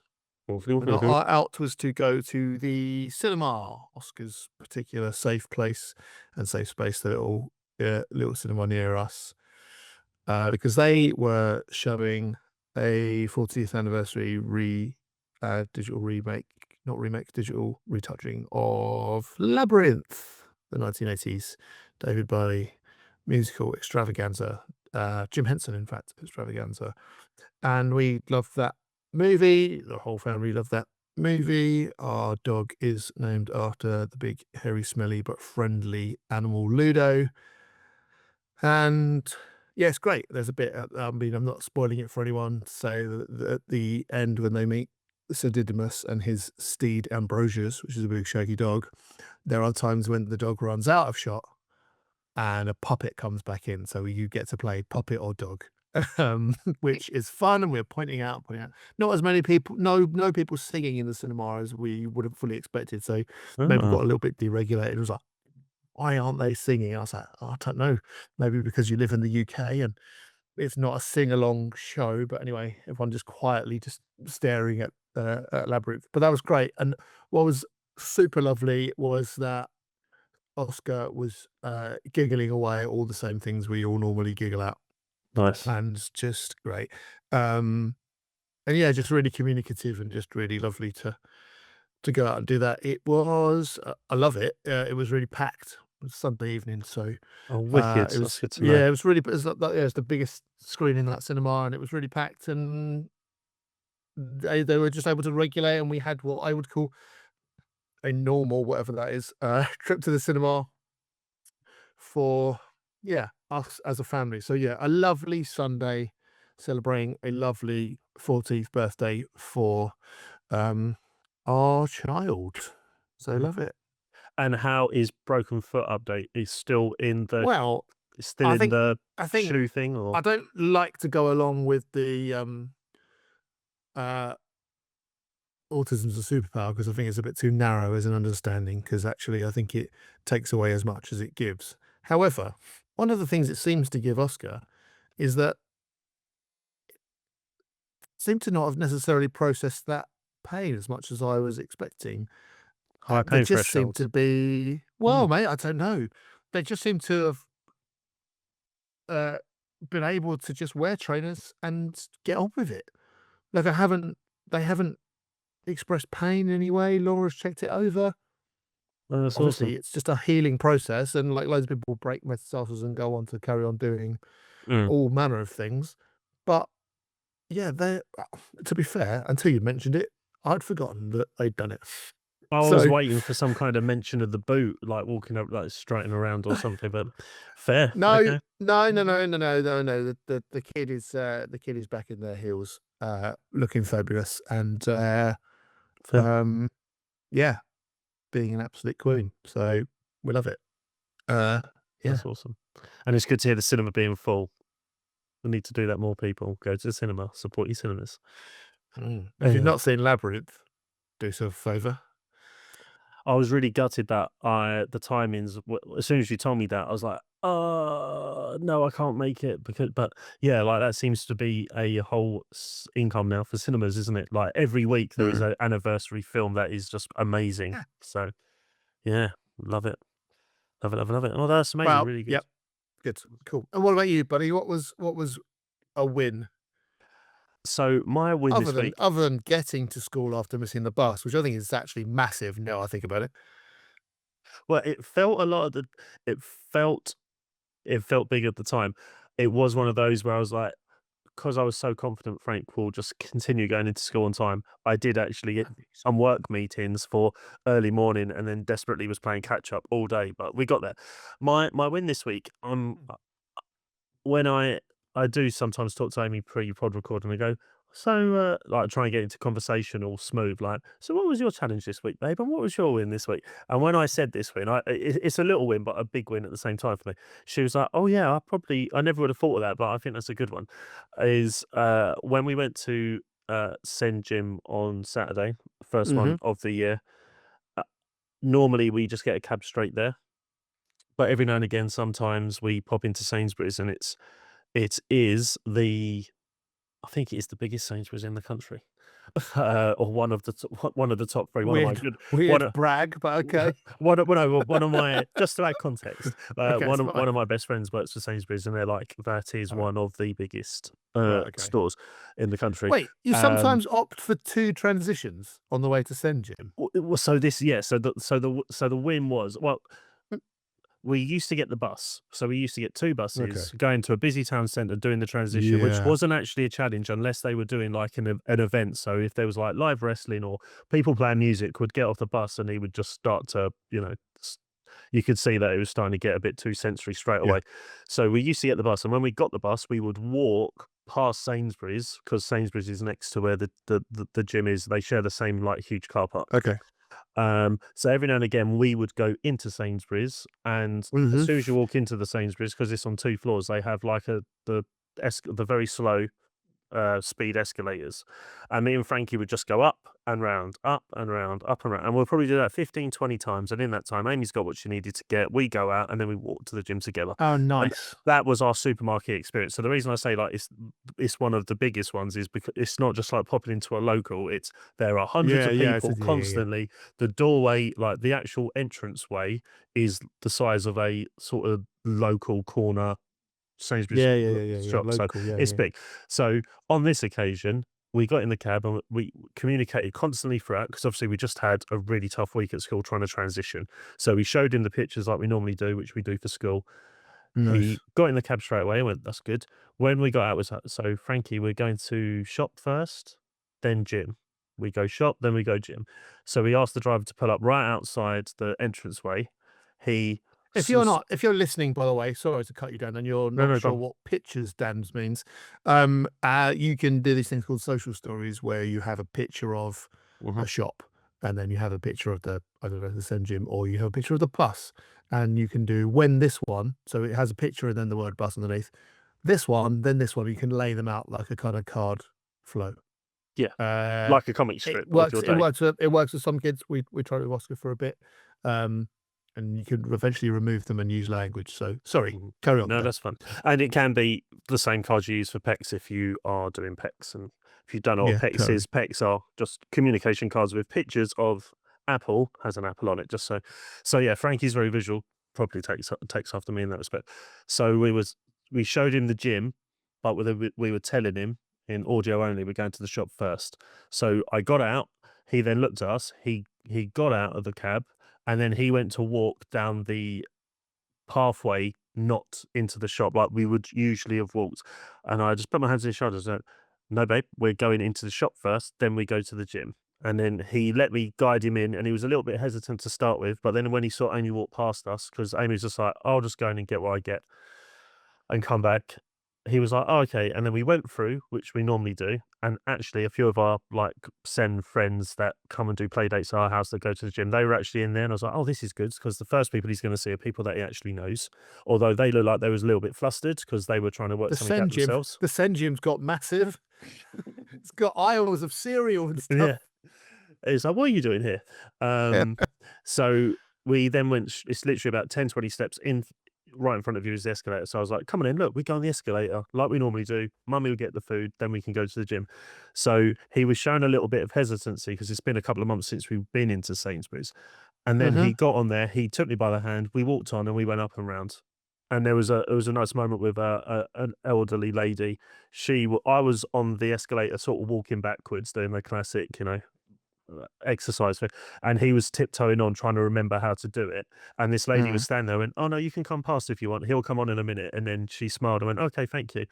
And our out was to go to the cinema, Oscar's particular safe place and safe space, the little cinema near us, because they were showing a 40th anniversary digital remake, not remake, digital retouching of Labyrinth, the 1980s David Bowie musical extravaganza, Jim Henson, in fact, extravaganza. And we loved that movie. The whole family loved that movie. Our dog is named after the big, hairy, smelly, but friendly animal Ludo. And yeah, it's great. There's a bit, I mean, I'm not spoiling it for anyone. So at the end, when they meet Sir Didymus and his steed Ambrosius, which is a big, shaggy dog, there are times when the dog runs out of shot and a puppet comes back in. So you get to play puppet or dog. Which is fun, and we're pointing out. Not as many people, no people singing in the cinema as we would have fully expected. So maybe got a little bit deregulated. It was like, why aren't they singing? I was like, oh, I don't know. Maybe because you live in the UK and it's not a sing-along show. But anyway, everyone just quietly just staring at Labyrinth. But that was great. And what was super lovely was that Oscar was giggling away at all the same things we all normally giggle at. Nice. and just great. And yeah, just really communicative and just really lovely to go out and do that. It was, I love it. It was really packed. It was Sunday evening, so Oh, wicked. it That's was good to know. yeah, it was really. It was, yeah, it was the biggest screen in that cinema, and it was really packed. And they were just able to regulate, and we had what I would call a normal, whatever that is, trip to the cinema for us as a family. So yeah, a lovely Sunday celebrating a lovely 14th birthday for um our child. So Mm. love it. And how is Broken Foot update? Is still in the Well, it's still I in think the I think shoe thing, or I don't like to go along with the uh autism's a superpower because I think it's a bit too narrow as an understanding because actually I think it takes away as much as it gives. However, one of the things it seems to give Oscar is that seem to not have necessarily processed that pain as much as I was expecting. high They pain just seem thresholds? to be, well, Mm. mate, I don't know. They just seem to have uh, been able to just wear trainers and get on with it. Like they haven't expressed pain in any way. Laura's checked it over. Oh, that's awesome. Obviously, it's just a healing process, and like loads of people break metatarsals and go on to carry on doing Mm. all manner of things. But yeah, they to be fair, until you mentioned it, I'd forgotten that they'd done it. I was So waiting for some kind of mention of the boot, like walking up, like strutting around or something, but fair. no, Okay. no, no, no, no, no, no, no. The kid is back in their heels, looking fabulous, and Fair. um, yeah, being an absolute queen. So we love it. Uh, yeah. That's awesome. And it's good to hear the cinema being full. We need to do that more, people. Go to the cinema, support your cinemas. If you've Yeah. not seen Labyrinth, do yourself a favour. I was really gutted that the timings, as soon as you told me that, I was like, no, I can't make it but yeah, like that seems to be a whole income now for cinemas, isn't it? Like every week there is Mm. an anniversary film that is just amazing. Yeah. So yeah, love it. Love it, love it, love it. Oh, that's amazing. Well, Really good. yep, good, cool. And what about you, buddy? What was a win So my win this week, other than getting to school after missing the bus, which I think is actually massive now I think about it. well, it felt a lot of the, it felt, it felt big at the time. It was one of those where I was like, because I was so confident Frank will just continue going into school on time, I did actually get some work meetings for early morning and then desperately was playing catch up all day, but we got there. My win this week, when I do sometimes talk to Amy pre-pod record and I go, so like try and get into conversation all smooth, like, so what was your challenge this week, babe? And what was your win this week? And when I said this win, it's a little win, but a big win at the same time for me. She was like, oh yeah, I never would have thought of that, but I think that's a good one. Is when we went to Send Gym on Saturday, first one Mm-hmm. of the year. uh, Normally we just get a cab straight there, but every now and again, sometimes we pop into Sainsbury's and it is the I think it is the biggest Sainsbury's in the country, or one of the top 3, one of my Weird, good one weird of brag, but okay. one of my just to add context, Okay, it's fine. one of my best friends works for Sainsbury's, and they're like, that is All right, one of the biggest, right, okay. stores in the country. Wait, you Um, sometimes opt for 2 transitions on the way to Send Gym? so this, yeah, so the win was, well, we used to get the bus. So we used to get 2 Okay. buses going to a busy town centre doing the transition, which Yeah. wasn't actually a challenge unless they were doing like an event. So if there was like live wrestling or people playing music, would get off the bus and he would just start to, you could see that it was starting to get a bit too sensory straight Yeah. away. So we used to get the bus, and when we got the bus, we would walk past Sainsbury's because Sainsbury's is next to where the gym is. They share the same like huge car park. Okay. So every now and again, we would go into Sainsbury's, and as Mhm. soon as you walk into the Sainsbury's, because it's on 2 floors, they have like the very slow speed escalators. And me and Frankie would just go up and round, up and round, up and round. And we'll probably do that 15, 20 times. And in that time, Amy's got what she needed to get. We go out and then we walk to the gym together. Oh, And nice. that was our supermarket experience. So the reason I say like it's one of the biggest ones is because it's not just like popping into a local. It's there are hundreds Yeah, of yeah, it's a people yeah. constantly. The doorway, like the actual entrance way, is the size of a sort of local corner Sainsbury's Yeah. shop, so Local. it's Yeah. big. So on this occasion, we got in the cab and we communicated constantly throughout because obviously we just had a really tough week at school trying to transition. So we showed him the pictures like we normally do, which we do for school. Nice. He got in the cab straight away and went, "That's good." When we got out, was so Frankie, we're going to shop first, then gym. We go shop, then we go gym. So we asked the driver to pull up right outside the entranceway. He If you're listening, by the way, sorry to cut you down, and you're No, not no, go sure on. what pictures Dan's means, you can do these things called social stories where you have a picture of a shop, and then you have a picture of the, I don't know, the Sen Gym, or you have a picture of the bus, and you can do when this one, so it has a picture and then the word bus underneath. This one, then this one. You can lay them out like a kind of card flow. Yeah, Uh, like a comic strip of your It day. works. It works with some kids. We tried it with Oscar for a bit, and you could eventually remove them and use language. So sorry, Mhm. carry on. No, Dan. that's fun. And it can be the same cards you use for PECs if you are doing PECs. And if you don't know what Yeah, PECs totally. is, PECs are just communication cards with pictures of Apple, has an apple on it, just so yeah, Frankie's very visual, probably takes after me in that respect. So we showed him the gym, but we were telling him in audio only, we're going to the shop first. So I got out, he then looked at us, he got out of the cab, and then he went to walk down the pathway, not into the shop like we would usually have walked. And I just put my hands on his shoulders and went, "No, babe, we're going into the shop first, then we go to the gym." And then he let me guide him in, and he was a little bit hesitant to start with. But then when he saw Amy walk past us, because Amy's just like, "I'll just go in and get what I get and come back." He was like, "Oh, okay." And then we went through, which we normally do. And actually, a few of our like send friends that come and do play dates at our house that go to the gym, they were actually in there. And I was like, "Oh, this is good," because the first people he's going to see are people that he actually knows. Although they look like they was a little bit flustered because they were trying to work The something Sen out Gym. themselves. The Sen Gym's got massive. It's got aisles of cereal and stuff. Yeah. It's like, "What are you doing here?" So we then went, it's literally about 10, 20 steps in, right in front of you is the escalator. So I was like, "Come on in, look, we go on the escalator like we normally do. Mummy will get the food, then we can go to the gym." So he was showing a little bit of hesitancy because it's been a couple of months since we've been into Sainsbury's. And then he got on there, he took me by the hand, we walked on and we went up and round. And it was a nice moment with an elderly lady. I was on the escalator, sort of walking backwards, doing the classic, exercise thing, and he was tiptoeing on trying to remember how to do it, and this lady was standing there and went, "Oh no, you can come past if you want, he'll come on in a minute." And then she smiled and went, "Okay, thank you."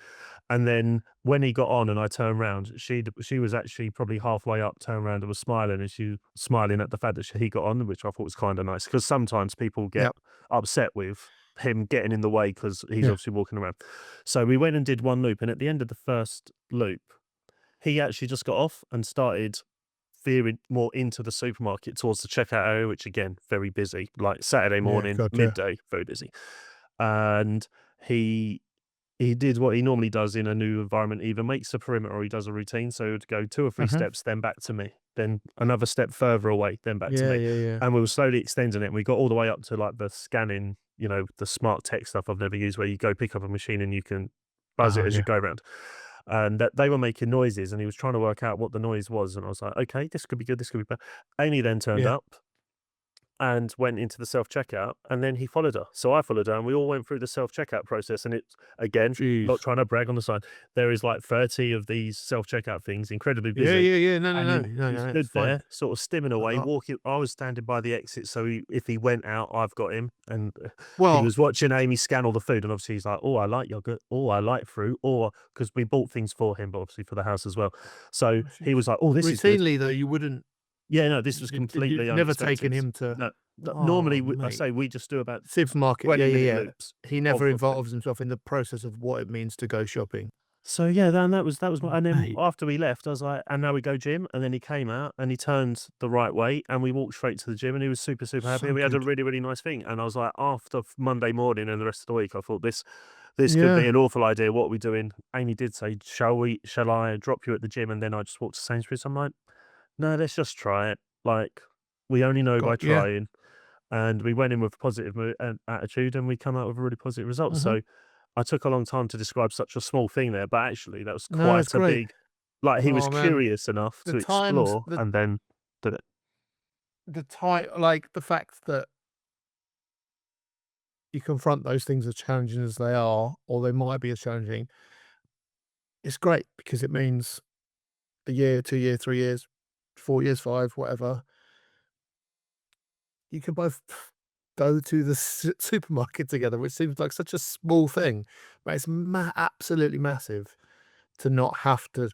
And then when he got on and I turned around, she was actually probably halfway up, turned around and was smiling, and she was smiling at the fact that he got on, which I thought was kind of nice, because sometimes people get Yep. upset with him getting in the way because he's Yeah. obviously walking around. So we went and did one loop, and at the end of the first loop, he actually just got off and started veering more into the supermarket towards the checkout area, which again, very busy, like Saturday Yeah. morning, Gotcha. midday, very busy. And he did what he normally does in a new environment, either makes a perimeter or he does a routine. So he would go 2 or 3 steps, then back to me, then another step further away, then back to me. Yeah. And we were slowly extending it. And we got all the way up to like the scanning, the smart tech stuff I've never used, where you go pick up a machine and you can buzz it as you go around. And that they were making noises, and he was trying to work out what the noise was. And I was like, "Okay, this could be good. This could be bad." Amy then turned Yeah. up and went into the self-checkout, and then he followed her. So I followed her, and we all went through the self-checkout process. And it's, again, not Jeez. trying to brag on the side, there is like 30 of these self-checkout things, incredibly Yeah. busy. Yeah. No. And No. he No. stood It's fine. there, sort of stimming away, Uh, walking. I was standing by the exit, so if he went out, I've got him. And he Well, was watching Amy scan all the food, and obviously he's like, "Oh, I like yogurt. Oh, I like fruit." Or because we bought things for him, but obviously for the house as well. So he was like, "Oh, this is good." routinely though, you wouldn't. Yeah, no, this was You've completely never taken unexpected. him to. No, Oh, normally I mate. say we just do about Supermarket. 20-minute Yeah. loops. He never of involves himself in the process of what it means to go shopping. So yeah, then that was and then Mate. after we left, I was like, "And now we go gym." And then he came out and he turned the right way, and we walked straight to the gym, and he was super, super happy. So And we had a good. really, really nice thing. And I was like, after Monday morning and the rest of the week, I thought this could Yeah. be an awful idea. What are we doing? Amy did say, shall I drop you at the gym? And then I just walked to Sainsbury's. I'm like, "No, let's just try it. Like, we only know by Yeah. trying." And we went in with a positive attitude, and we come out with a really positive result. So I took a long time to describe such a small thing there, but actually that was No, it's quite a great. big, like, he was Oh man, curious enough the to times explore and then did it. like the fact that you confront those things as challenging as they are, or they might be as challenging, it's great because it means a year, 2 years, 3 years, 4 years, 5, whatever, you can both go to the supermarket together, which seems like such a small thing, but it's absolutely massive to not have to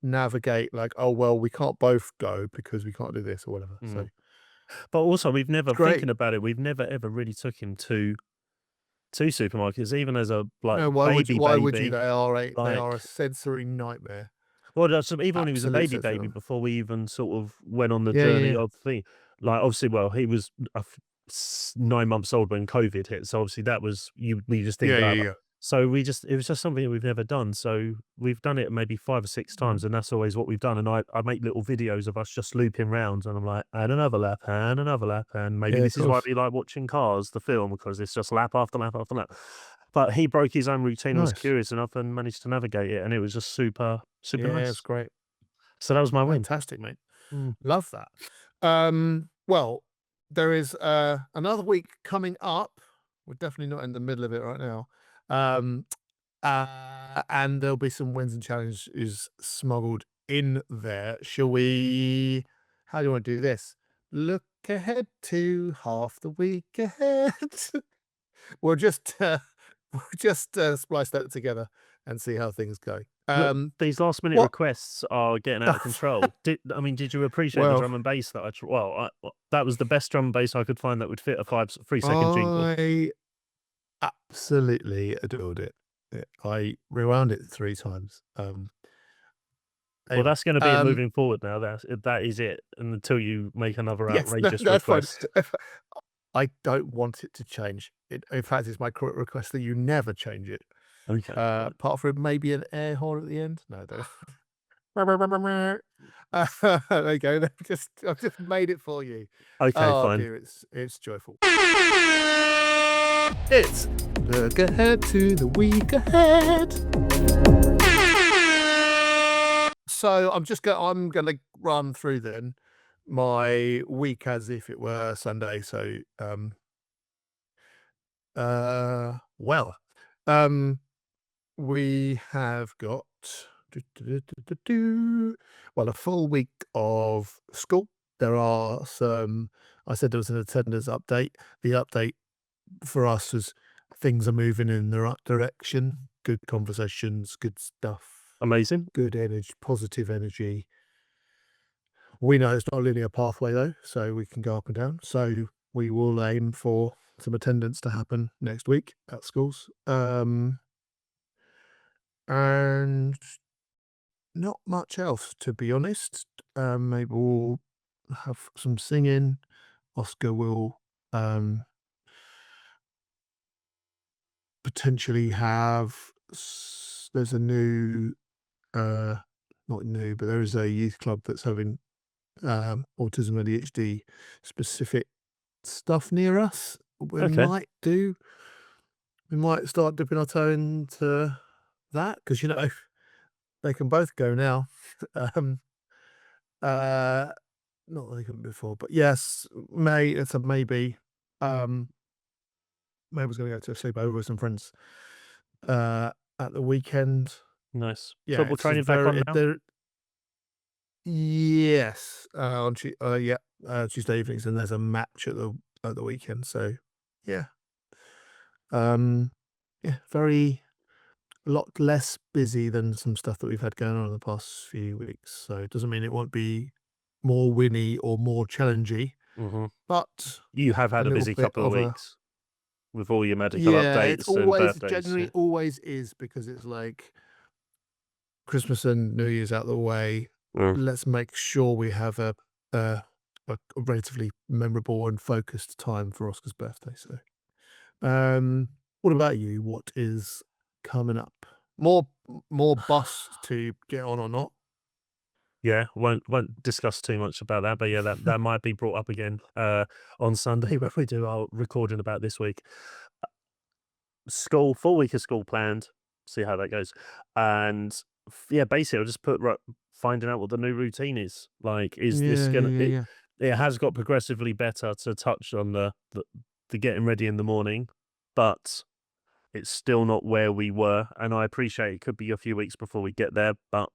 navigate like, oh, well, we can't both go because we can't do this or whatever. So But also, we've it's never, great. thinking about it, we've never ever really took him to supermarkets, even as a like No, baby why would you? baby. They are a Like, sensory nightmare. well, that's even when he was a Absolute baby sensory baby, nightmare. before we even sort of went on the Yeah, yeah, journey yeah. of thing. Like, obviously, well, he was 9 months old when COVID hit, so obviously that was we just didn't Yeah, go yeah, out. yeah. So it was just something that we've never done. So we've done it maybe 5 or 6 Mhm. times, and that's always what we've done. And I make little videos of us just looping round, and I'm like, and another lap, and another lap, and maybe Yeah, of this is why course. we like watching Cars, the film, because it's just lap after lap after lap. But he broke his own routine and was Nice. curious enough and managed to navigate it, and it was just super, super Yeah, it's nice. great. So that was my win. Fantastic, mate. Mm. Love that. Well, there is another week coming up. We're definitely not in the middle of it right now. Um, and there'll be some wins and challenges smuggled in there. Shall we? How do you want to do this? Look ahead to half the week ahead. we'll just splice that together and see how things go. Look, these last minute What? requests are getting out of control. Did you appreciate the Well, drum and bass that that was the best drum and bass I could find that would fit a 3-second jingle. I absolutely adored it. I rewound it 3 times. Well, Anyway, that's gonna be it moving forward now. That is it, and until you make another yes, no, outrageous that's fine. request. I don't want it to change. In fact, it's my request that you never change it. Okay, fine. Apart from maybe an air horn at the end. No, don't. There you go. I've just made it for you. Okay, Oh fine. dear, it's joyful. It's look ahead to the week ahead. So I'm gonna run through then my week as if it were Sunday. So well, we have got well, a full week of school. There are some. I said there was an attendance update. The update for us was things are moving in the right direction. Good conversations, good stuff, Amazing. good energy, positive energy. We know it's not a linear pathway though, so we can go up and down. So we will aim for some attendance to happen next week at schools. And not much else, to be honest. Maybe we'll have some singing. Oscar will potentially have. There's a new, not new, but there is a youth club that's having autism ADHD specific stuff near us. Okay. We might start dipping our toe into that because they can both go now. um, Not that they couldn't before, but yes, it's a maybe. Maybe was going to go to a sleepover with some friends at the weekend. Nice. Yeah, Football it's just training back on now? there. Yes, Tuesday evenings, and there's a match at the weekend. So, yeah, um, yeah, very a lot less busy than some stuff that we've had going on in the past few weeks. So it doesn't mean it won't be more winny or more challenging, Mhm. but You have a had a little busy bit couple of of a weeks with all your medical yeah. It's updates and always birthdays, generally yeah. always is because it's like Christmas and New Year's out the way. Mm. Let's make sure we have a, a relatively memorable and focused time for Oscar's birthday. So, what about you? What is coming up? More bus to get on or not? Yeah, won't discuss too much about that, but yeah, that might be brought up again on Sunday when we do our recording about this week. Full week of school planned. See how that goes, and yeah, basically, I'll just put finding out what the new routine is. Like, is this Yeah, yeah, gonna yeah, it? yeah. It has got progressively better. To touch on the the getting ready in the morning, but it's still not where we were. And I appreciate it could be a few weeks before we get there, but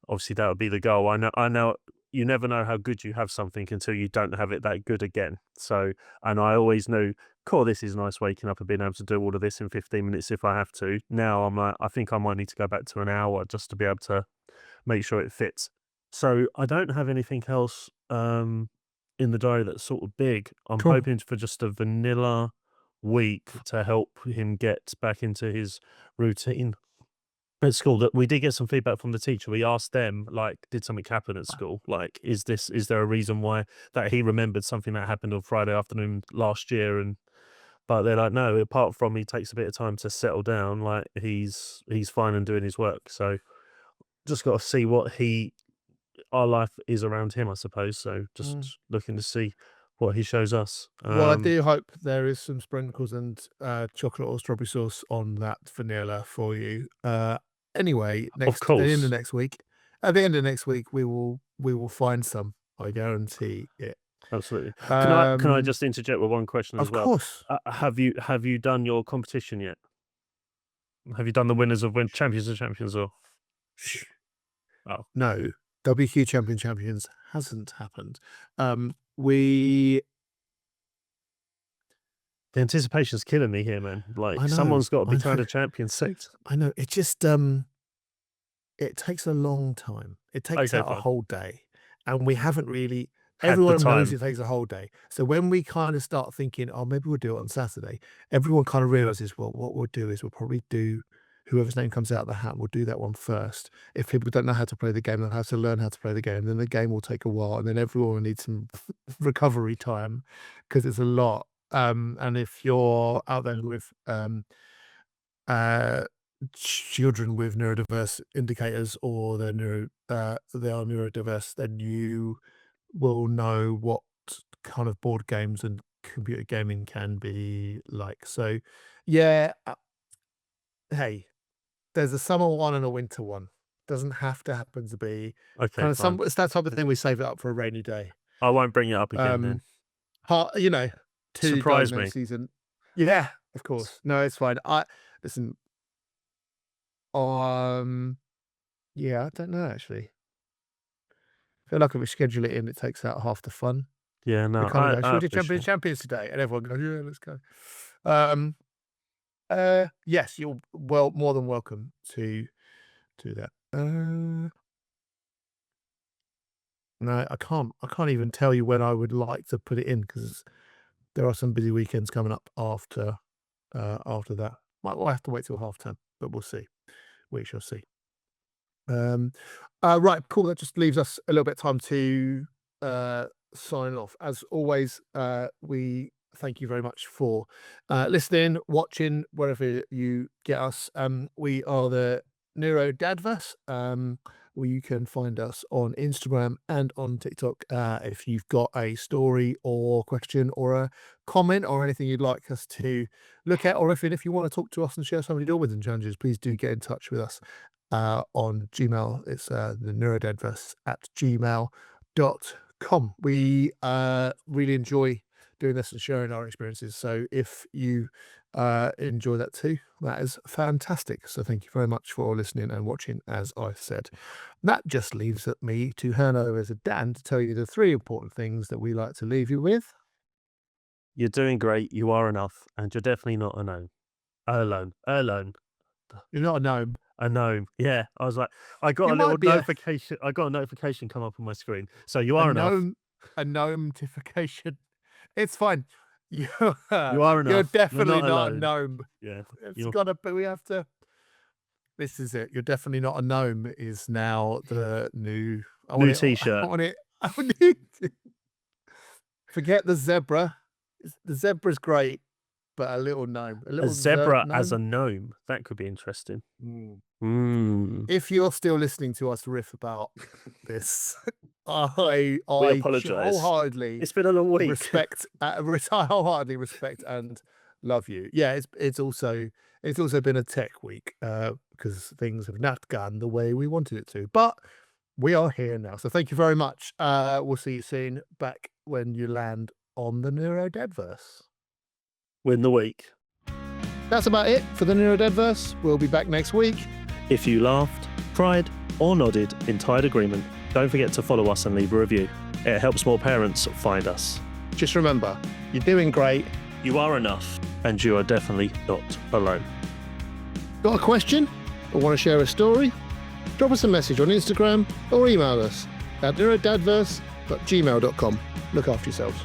obviously that would be the goal. I know you never know how good you have something until you don't have it that good again. So, and I always knew, cool, this is nice waking up and being able to do all of this in 15 minutes if I have to. Now I'm like, I think I might need to go back to an hour just to be able to make sure it fits. So I don't have anything else in the diary that's sort of big. I'm Cool. hoping for just a vanilla week to help him get back into his routine at school. That we did get some feedback from the teacher. We asked them, like, did something happen at school? Like, is there a reason why that he remembered something that happened on Friday afternoon last year? And but they're like, no, apart from he takes a bit of time to settle down, like he's fine and doing his work. So just got to see what our life is around him, I suppose. So just looking to see what he shows us. Well, I do hope there is some sprinkles and chocolate or strawberry sauce on that vanilla for you. Anyway, Of at the end course. of next week, we will find some. I guarantee it. Absolutely. Can I just interject with one question as Of well? course. Have you done your competition yet? Have you done the winners of Champions of Champions or? Oh, No, WQ Champions hasn't happened. We the anticipation's killing me here, man. Like I know, someone's got to be I crowned know. a champion soon. I know. It just it takes a long time. It takes Okay, out a fine. whole day, and we haven't really. Had the Everyone knows time. it takes a whole day. So when we kind of start thinking, oh, maybe we'll do it on Saturday, everyone kind of realizes, well, what we'll do is we'll probably do whoever's name comes out of the hat. We'll do that one first. If people don't know how to play the game, they'll have to learn how to play the game. Then the game will take a while, and then everyone will need some recovery time because it's a lot. And if you're out there with children with neurodiverse indicators or they are neurodiverse, then you will know what kind of board games and computer gaming can be like. So, yeah, hey, there's a summer one and a winter one. Doesn't have to happen to be Okay, kind of fine. it's that type of thing. We save it up for a rainy day. I won't bring it up again then. You know, two Surprise me. diagnoses and yeah, of course. No, it's fine. Listen. Yeah, I don't know actually. I feel like if we schedule it in, it takes out half the fun. Yeah, no, We kind of go, I should we do appreciate it. champions today? And everyone goes, yeah, let's go. Yes, you're more than welcome to do that. No, I can't even tell you when I would like to put it in because there are some busy weekends coming up after that. We'll have to wait till half term, but we'll see. We shall see. Right, cool. That just leaves us a little bit of time to sign off. As always, we thank you very much for listening, watching, wherever you get us. We are the NeuroDADverse. Where you can find us on Instagram and on TikTok. If you've got a story or question or a comment or anything you'd like us to look at, or if you want to talk to us and share some of your wins and challenges, please do get in touch with us on Gmail. It's the NeuroDADverse at gmail.com. We really enjoy doing this and sharing our experiences. So if you enjoy that too, that is fantastic. So thank you very much for listening and watching, as I said. That just leaves me to hand over to Dan to tell you the 3 important things that we like to leave you with. You're doing great. You are enough, and you're definitely not alone. Alone. You're not a gnome. A gnome. Yeah, I was like, I got You a little might be notification. I got a notification come up on my screen. So you are enough. a gnome-tification. It's fine. You are enough. You're definitely not not a alone. gnome. Yeah, It's gotta be. We have to. This is it. You're definitely not a gnome. Is now the new T-shirt. I want it. Forget the zebra. The zebra's great, but a little gnome. A zebra gnome. as a gnome. That could be interesting. If you're still listening to us riff about this, I apologise. wholeheartedly It's been a long week. I wholeheartedly respect and love you. Yeah, it's also been a tech week because things have not gone the way we wanted it to, but we are here now. So thank you very much. We'll see you soon back when you land on the NeuroDADverse. win the week. That's about it for the NeuroDADverse. We'll be back next week. If you laughed, cried, or nodded in tired agreement, don't forget to follow us and leave a review. It helps more parents find us. Just remember, you're doing great. You are enough, and you are definitely not alone. Got a question or want to share a story? Drop us a message on Instagram or email us at neurodadverse@gmail.com. Look after yourselves.